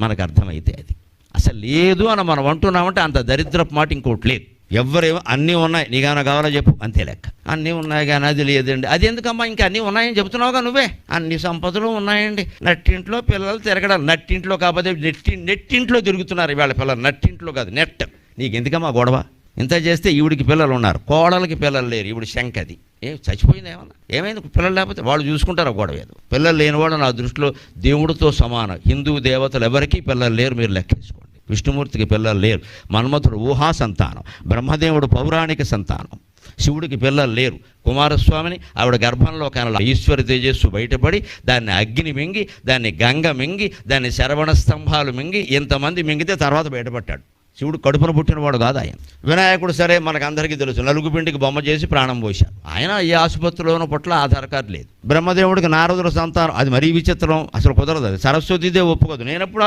మనకు అర్థమైతే అది అసలు లేదు అని మనం అంటున్నామంటే అంత దరిద్రపు మాట ఇంకోటి లేదు. ఎవరేమో అన్నీ ఉన్నాయి, నీకేమైనా కావాలో చెప్పు, అంతే లెక్క. అన్నీ ఉన్నాయి కానీ అది లేదండి, అది ఎందుకమ్మా ఇంకా అన్నీ ఉన్నాయని చెప్తున్నావుగా నువ్వే. అన్ని సంపదలు ఉన్నాయండి, నట్టింట్లో పిల్లలు తిరగడం, నట్టింట్లో కాకపోతే నెట్టింట్లో తిరుగుతున్నారు ఇవాళ పిల్లలు, నట్టింట్లో కాదు నెట్. నీకు ఎందుకమ్మా గొడవ? ఇంత చేస్తే ఈవిడికి పిల్లలు ఉన్నారు, కోడలకి పిల్లలు లేరు, ఈవిడి శంకది చచ్చిపోయింది. ఏమైంది? పిల్లలు లేకపోతే వాళ్ళు చూసుకుంటారు, గొడవ ఏదో. పిల్లలు లేనివాడు నా దృష్టిలో దేవుడితో సమానం. హిందూ దేవతలు ఎవరికీ పిల్లలు లేరు, మీరు లెక్కేసుకోండి. విష్ణుమూర్తికి పిల్లలు లేరు, మన్మథుడు ఊహా సంతానం, బ్రహ్మదేవుడు పౌరాణిక సంతానం, శివుడికి పిల్లలు లేరు. కుమారస్వామిని ఆవిడ గర్భంలో కనల ఈశ్వర తేజస్సు బయటపడి దాన్ని అగ్ని మింగి, దాన్ని గంగ మింగి, దాన్ని శరవణ స్తంభాలు మింగి, ఇంతమంది మింగితే తర్వాత బయటపడ్డాడు. శివుడు కడుపున పుట్టినవాడు కాదు ఆయన. వినాయకుడు సరే మనకు అందరికీ తెలుసు, నలుగుపిండికి బొమ్మ చేసి ప్రాణం పోశాడు. ఆయన ఏ ఆసుపత్రిలోనూ పుట్ల ఆధార్ కార్డు లేదు. బ్రహ్మదేవుడికి నారదుల సంతానం, అది మరీ విచిత్రం, అసలు కుదరదు. అది సరస్వతీదేవి ఒప్పుకోదు. నేను ఎప్పుడు